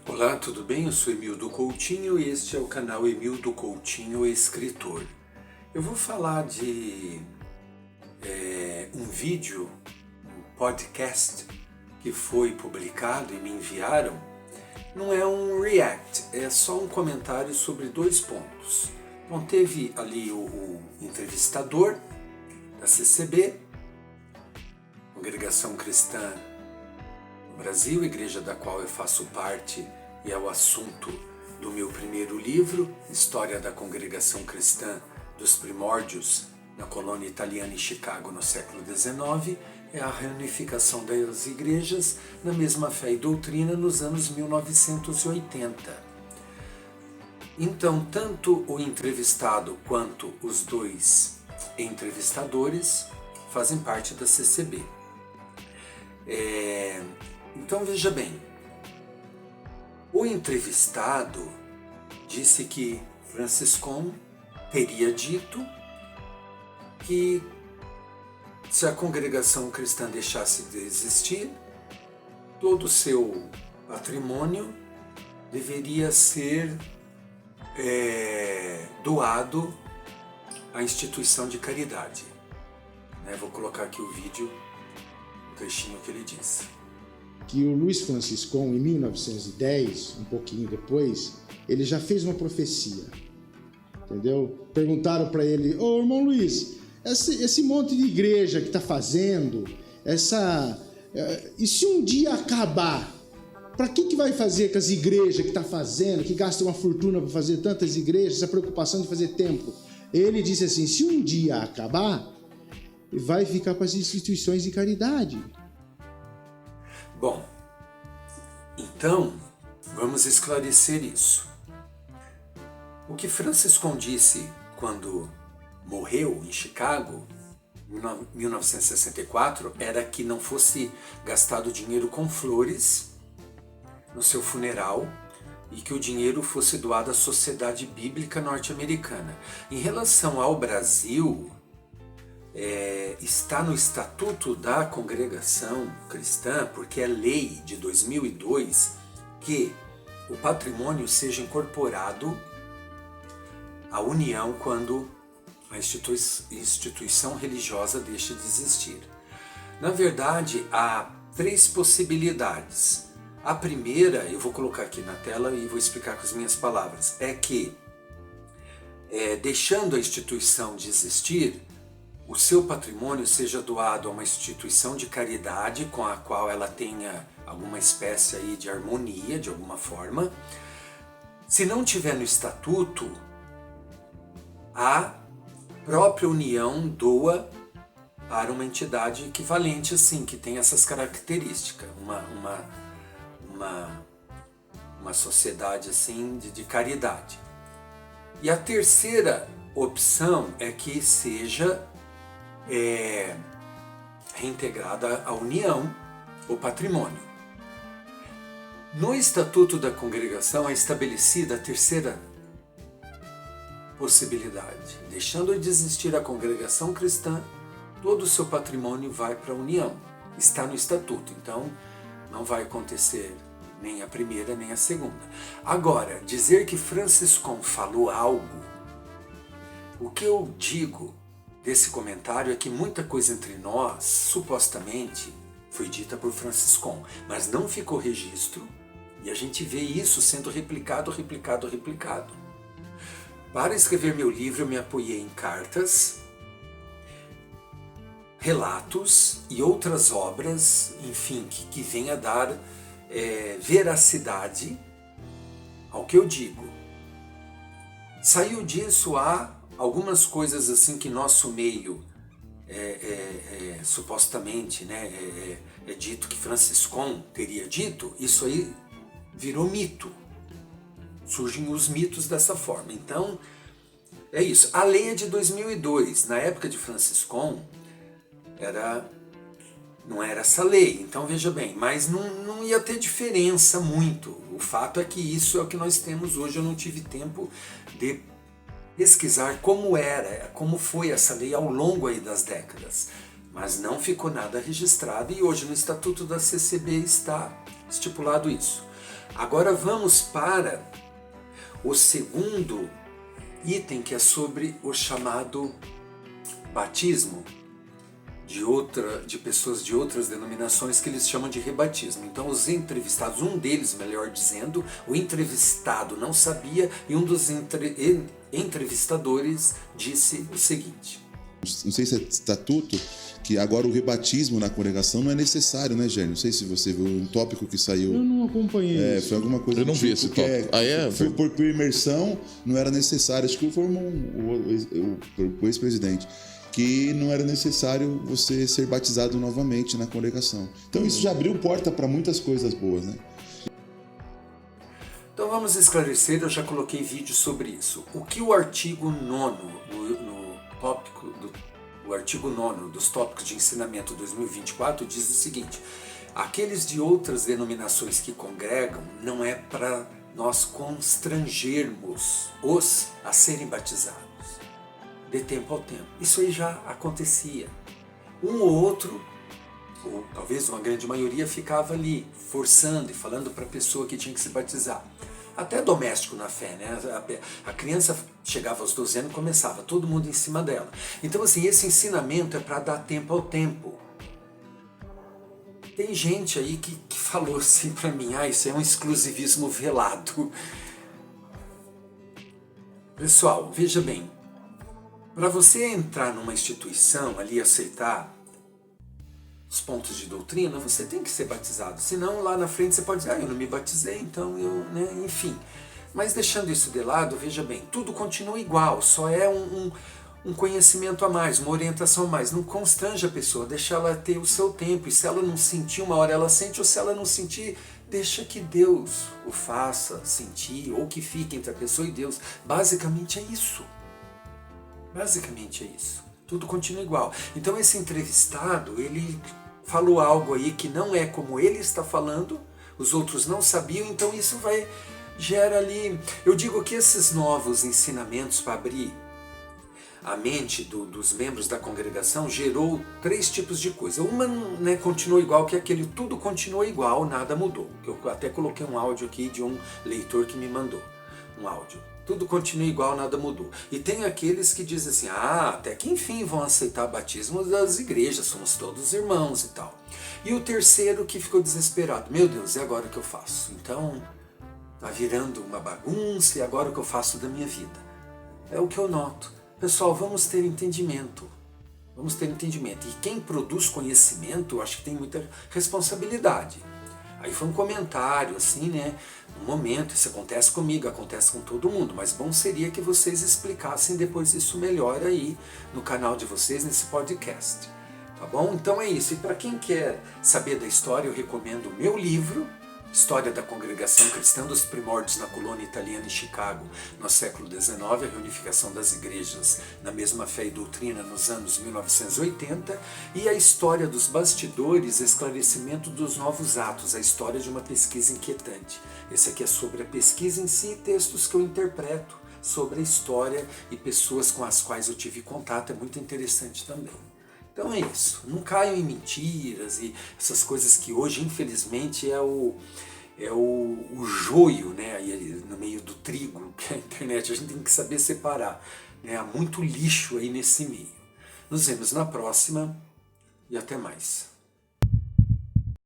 Olá, tudo bem? Eu sou Emildo Coutinho e este é o canal Emildo Coutinho Escritor. Eu vou falar de um vídeo, um podcast que foi publicado e me enviaram. Não é um react, é só um comentário sobre dois pontos. Então teve ali o entrevistador da CCB, Congregação Cristã no Brasil, igreja da qual eu faço parte, e é o assunto do meu primeiro livro, História da Congregação Cristã dos Primórdios na colônia italiana em Chicago no século XIX, é a reunificação das igrejas na mesma fé e doutrina nos anos 1980. Então, tanto o entrevistado quanto os dois entrevistadores fazem parte da CCB. Então, veja bem, o entrevistado disse que Franciscon teria dito que se a congregação cristã deixasse de existir, todo o seu patrimônio deveria ser doado à instituição de caridade. Vou colocar aqui o vídeo, o trechinho que ele disse. Que o Luiz Franciscon, em 1910, um pouquinho depois, ele já fez uma profecia, entendeu? Perguntaram para ele: ô irmão Luiz, esse monte de igreja que está fazendo, e se um dia acabar, para que vai fazer com as igrejas que está fazendo, que gasta uma fortuna para fazer tantas igrejas, essa preocupação de fazer templo? Ele disse assim: se um dia acabar, vai ficar para as instituições de caridade. Bom, então vamos esclarecer isso. O que Franciscon disse quando morreu em Chicago, em 1964, era que não fosse gastado dinheiro com flores no seu funeral e que o dinheiro fosse doado à Sociedade Bíblica Norte-Americana. Em relação ao Brasil, está no Estatuto da Congregação Cristã, porque é lei de 2002, que o patrimônio seja incorporado à União quando a instituição religiosa deixa de existir. Na verdade, há três possibilidades. A primeira, eu vou colocar aqui na tela e vou explicar com as minhas palavras, é que, deixando a instituição de existir, o seu patrimônio seja doado a uma instituição de caridade com a qual ela tenha alguma espécie aí de harmonia, de alguma forma. Se não tiver no estatuto, a própria União doa para uma entidade equivalente, assim, que tem essas características, uma sociedade assim de caridade. E a terceira opção é que seja reintegrada à União, o patrimônio. No Estatuto da Congregação é estabelecida a terceira possibilidade. Deixando de existir a congregação cristã, todo o seu patrimônio vai para a União. Está no Estatuto, então não vai acontecer nem a primeira nem a segunda. Agora, dizer que Franciscon falou algo, o que eu digo desse comentário é que muita coisa entre nós, supostamente, foi dita por Franciscon, mas não ficou registro, e a gente vê isso sendo replicado. Para escrever meu livro, eu me apoiei em cartas, relatos e outras obras, enfim, que venham a dar veracidade ao que eu digo. Saiu disso algumas coisas assim que nosso meio supostamente é dito que Franciscon teria dito, isso aí virou mito. Surgem os mitos dessa forma. Então, é isso. A lei é de 2002. Na época de Franciscon, não era essa lei. Então, veja bem, mas não ia ter diferença muito. O fato é que isso é o que nós temos hoje. Eu não tive tempo de pesquisar como foi essa lei ao longo aí das décadas. Mas não ficou nada registrado e hoje no Estatuto da CCB está estipulado isso. Agora vamos para o segundo item, que é sobre o chamado batismo de pessoas de outras denominações, que eles chamam de rebatismo. Então os entrevistados, um deles, melhor dizendo, o entrevistado não sabia, e um dos entrevistadores disse o seguinte: não sei se é estatuto, que agora o rebatismo na congregação não é necessário, né, Gênio? Não sei se você viu um tópico que saiu. Eu não acompanhei isso. Foi alguma coisa. Eu não vi esse tópico. Foi por imersão, não era necessário. Acho que foi o ex-presidente, que não era necessário você ser batizado novamente na congregação. Então isso já abriu porta para muitas coisas boas, né? Então vamos esclarecer, eu já coloquei vídeo sobre isso. O que o artigo 9 no tópico o artigo 9 dos tópicos de ensinamento 2024 diz o seguinte: aqueles de outras denominações que congregam, não é para nós constrangermos os a serem batizados, de tempo ao tempo. Isso aí já acontecia. Um ou outro, ou talvez uma grande maioria, ficava ali forçando e falando para a pessoa que tinha que se batizar. Até doméstico na fé, né? A criança chegava aos 12 anos e começava, todo mundo em cima dela. Então, assim, esse ensinamento é para dar tempo ao tempo. Tem gente aí que falou assim para mim: isso é um exclusivismo velado. Pessoal, veja bem, para você entrar numa instituição ali, aceitar os pontos de doutrina, você tem que ser batizado. Senão, lá na frente você pode dizer: eu não me batizei, então eu, né? Enfim. Mas deixando isso de lado, veja bem, tudo continua igual, só é um conhecimento a mais, uma orientação a mais. Não constrange a pessoa, deixa ela ter o seu tempo. E se ela não sentir, uma hora ela sente, ou se ela não sentir, deixa que Deus o faça sentir, ou que fique entre a pessoa e Deus. Basicamente é isso. Basicamente é isso. Tudo continua igual. Então esse entrevistado, ele falou algo aí que não é como ele está falando, os outros não sabiam, então isso gera ali... Eu digo que esses novos ensinamentos para abrir a mente dos membros da congregação gerou 3 tipos de coisa. Uma, né, continuou igual, que é aquele tudo continua igual, nada mudou. Eu até coloquei um áudio aqui de um leitor que me mandou um áudio. Tudo continua igual, nada mudou. E tem aqueles que dizem assim: até que enfim vão aceitar batismo das igrejas, somos todos irmãos e tal. E o terceiro que ficou desesperado: meu Deus, e agora o que eu faço? Então, tá virando uma bagunça, e agora o que eu faço da minha vida? É o que eu noto. Pessoal, vamos ter entendimento. Vamos ter entendimento. E quem produz conhecimento, eu acho que tem muita responsabilidade. Aí foi um comentário, assim, né? No momento, isso acontece comigo, acontece com todo mundo, mas bom seria que vocês explicassem depois isso melhor aí no canal de vocês, nesse podcast. Tá bom? Então é isso. E para quem quer saber da história, eu recomendo o meu livro, História da Congregação Cristã dos Primórdios na Colônia Italiana em Chicago, no século XIX, a reunificação das igrejas na mesma fé e doutrina nos anos 1980, e a história dos bastidores, esclarecimento dos novos atos, a história de uma pesquisa inquietante. Esse aqui é sobre a pesquisa em si e textos que eu interpreto sobre a história e pessoas com as quais eu tive contato, é muito interessante também. Então é isso, não caiam em mentiras e essas coisas que hoje, infelizmente, é o joio, né, no meio do trigo, que é a internet. A gente tem que saber separar, né? Há muito lixo aí nesse meio. Nos vemos na próxima e até mais.